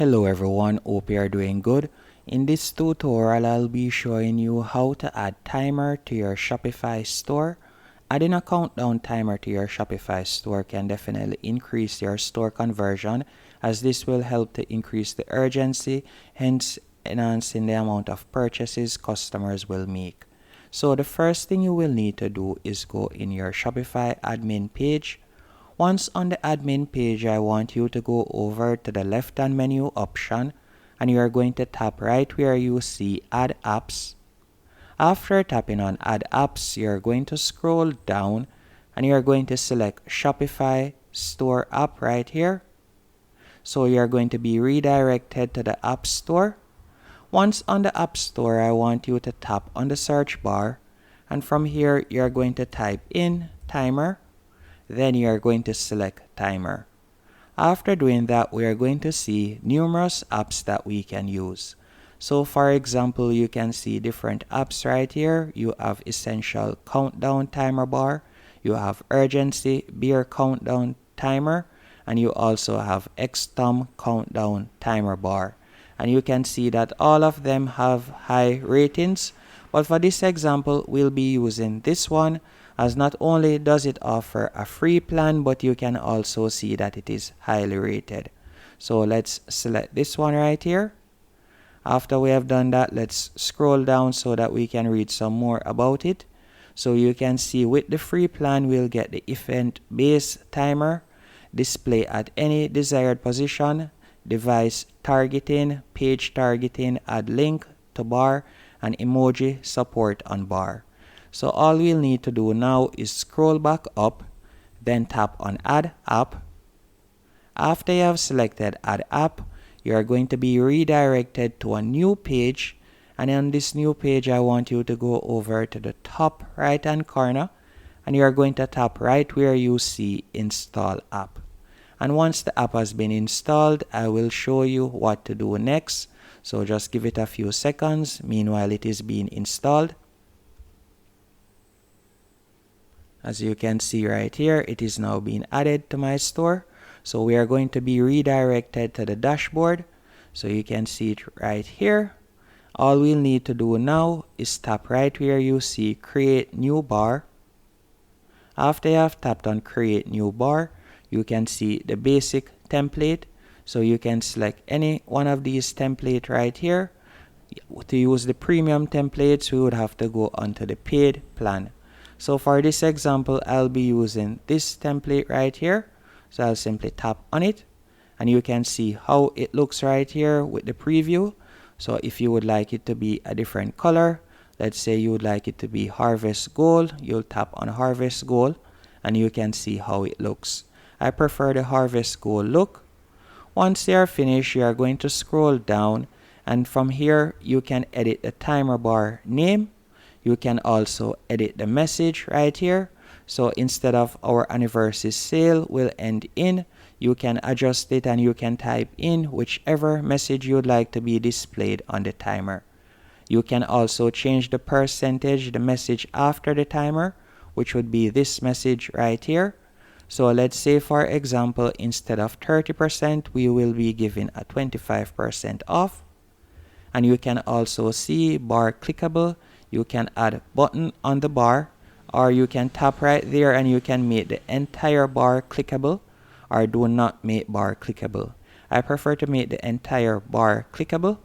Hello everyone, hope you are doing good. In this tutorial, I'll be showing you how to add timer to your Shopify store. Adding a countdown timer to your Shopify store can definitely increase your store conversion, as this will help to increase the urgency, hence enhancing the amount of purchases customers will make. So the first thing you will need to do is go in your Shopify admin page. Once on the admin page, I want you to go over to the left-hand menu option and you are going to tap right where you see Add Apps. After tapping on Add Apps, you are going to scroll down and you are going to select Shopify Store app right here. So you are going to be redirected to the App Store. Once on the App Store, I want you to tap on the search bar and from here you are going to type in timer. Then you are going to select timer. After doing that, we are going to see numerous apps that we can use. So for example, you can see different apps right here. You have essential countdown timer bar, you have urgency beer countdown timer, and you also have XTOM countdown timer bar. And you can see that all of them have high ratings, but for this example, we'll be using this one, as not only does it offer a free plan, but you can also see that it is highly rated. So let's select this one right here. After we have done that, let's scroll down so that we can read some more about it. So you can see with the free plan, we'll get the event-based timer, display at any desired position, device targeting, page targeting, add link to bar, and emoji support on bar. So all we'll need to do now is scroll back up, then tap on Add App. After you have selected Add App, you are going to be redirected to a new page. And on this new page, I want you to go over to the top right hand corner and you are going to tap right where you see Install App. And once the app has been installed, I will show you what to do next. So just give it a few seconds. Meanwhile, it is being installed. As you can see right here, it is now being added to my store. So we are going to be redirected to the dashboard. So you can see it right here. All we'll need to do now is tap right where you see Create New Bar. After you have tapped on Create New Bar, you can see the basic template. So you can select any one of these templates right here. To use the premium templates, we would have to go onto the paid plan. So for this example, I'll be using this template right here. So I'll simply tap on it and you can see how it looks right here with the preview. So if you would like it to be a different color, let's say you would like it to be Harvest Gold, you'll tap on Harvest Gold and you can see how it looks. I prefer the Harvest Gold look. Once they are finished, you are going to scroll down and from here you can edit the timer bar name. You can also edit the message right here. So instead of our anniversary sale will end in, you can adjust it and you can type in whichever message you'd like to be displayed on the timer. You can also change the percentage, the message after the timer, which would be this message right here. So let's say, for example, instead of 30%, we will be giving a 25% off. And you can also see bar clickable. You can add a button on the bar, or you can tap right there and you can make the entire bar clickable, or do not make bar clickable. I prefer to make the entire bar clickable,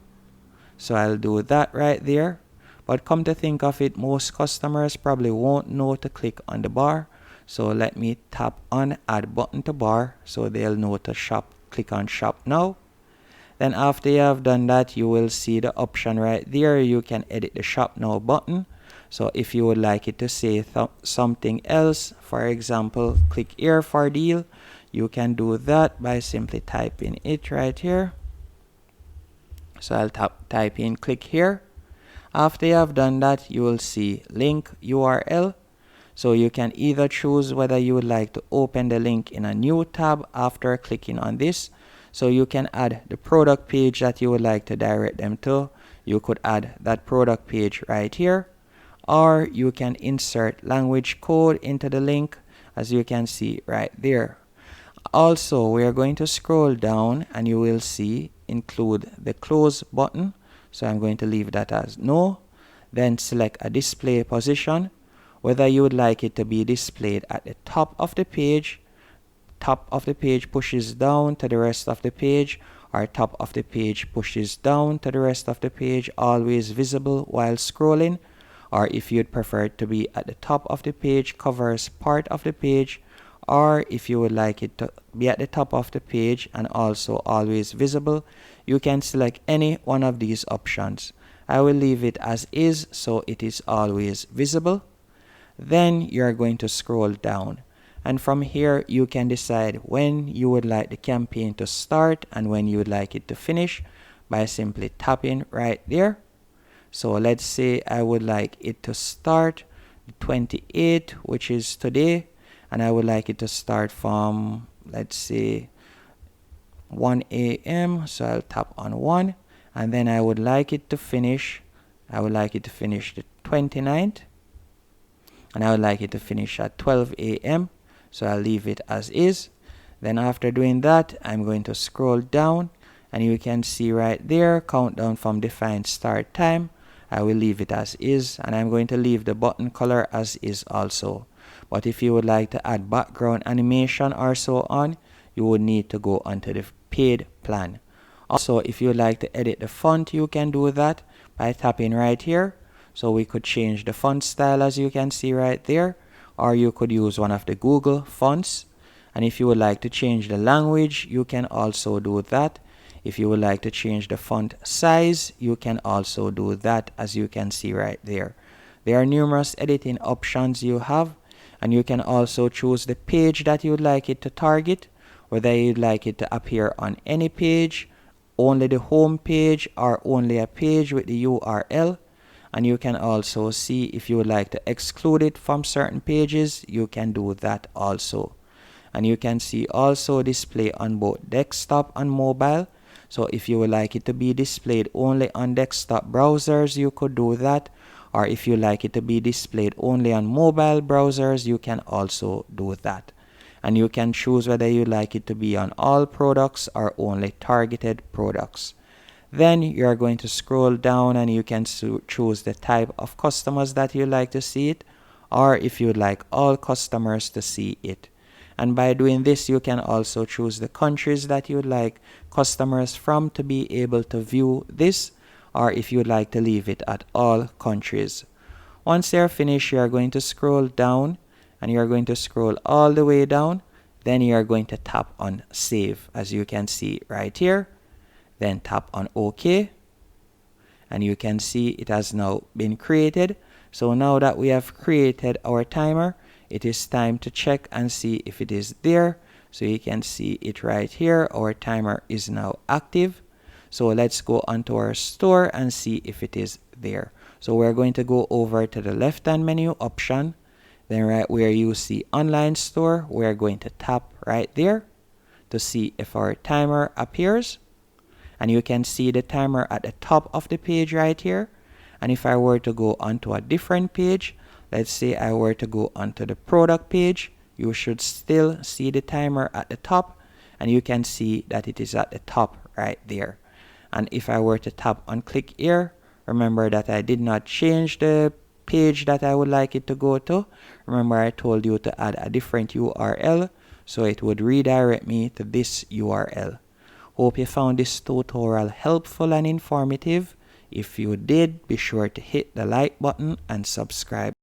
so I'll do that right there. But come to think of it, most customers probably won't know to click on the bar. So let me tap on Add Button to Bar so they'll know to shop. Click on Shop Now. Then after you have done that, you will see the option right there. You can edit the Shop Now button. So if you would like it to say something else, for example, click here for deal, you can do that by simply typing it right here. So I'll type in click here. After you have done that, you will see link URL. So you can either choose whether you would like to open the link in a new tab after clicking on this. So you can add the product page that you would like to direct them to. You could add that product page right here. Or you can insert language code into the link, as you can see right there. Also, we are going to scroll down and you will see include the close button, so I'm going to leave that as no. Then select a display position, whether you would like it to be displayed at the top of the page pushes down to the rest of the page, or top of the page pushes down to the rest of the page, always visible while scrolling, or if you'd prefer it to be at the top of the page, covers part of the page, or if you would like it to be at the top of the page and also always visible, you can select any one of these options. I will leave it as is, so it is always visible. Then you're going to scroll down, and from here you can decide when you would like the campaign to start and when you would like it to finish by simply tapping right there. So let's say I would like it to start the 28th, which is today, and I would like it to start from, let's say, 1 a.m. So I'll tap on 1, and then I would like it to finish the 29th, and I would like it to finish at 12 a.m. So I'll leave it as is. Then after doing that, I'm going to scroll down, and you can see right there, countdown from defined start time. I will leave it as is, and I'm going to leave the button color as is also. But if you would like to add background animation or so on, you would need to go onto the paid plan. Also, if you would like to edit the font, you can do that by tapping right here. So we could change the font style, as you can see right there, or you could use one of the Google fonts. And if you would like to change the language, you can also do that. If you would like to change the font size, you can also do that, as you can see right there. There are numerous editing options you have, and you can also choose the page that you would like it to target, whether you'd like it to appear on any page, only the home page, or only a page with the URL. And you can also see if you would like to exclude it from certain pages, you can do that also. And you can see also display on both desktop and mobile. So if you would like it to be displayed only on desktop browsers, you could do that. Or if you like it to be displayed only on mobile browsers, you can also do that. And you can choose whether you like it to be on all products or only targeted products. Then you're going to scroll down, and you can choose the type of customers that you like to see it, or if you'd like all customers to see it. And by doing this, you can also choose the countries that you'd like customers from to be able to view this, or if you'd like to leave it at all countries. Once they're finished, you're going to scroll down, and you're going to scroll all the way down. Then you're going to tap on save, as you can see right here. Then tap on OK, and you can see it has now been created. So now that we have created our timer, it is time to check and see if it is there. So you can see it right here. Our timer is now active. So let's go onto our store and see if it is there. So we're going to go over to the left hand menu option. Then right where you see online store, we're going to tap right there to see if our timer appears. And you can see the timer at the top of the page right here. And if I were to go onto a different page, let's say I were to go onto the product page, you should still see the timer at the top, and you can see that it is at the top right there. And if I were to tap on click here, remember that I did not change the page that I would like it to go to. Remember, I told you to add a different URL, so it would redirect me to this URL. Hope you found this tutorial helpful and informative. If you did, be sure to hit the like button and subscribe.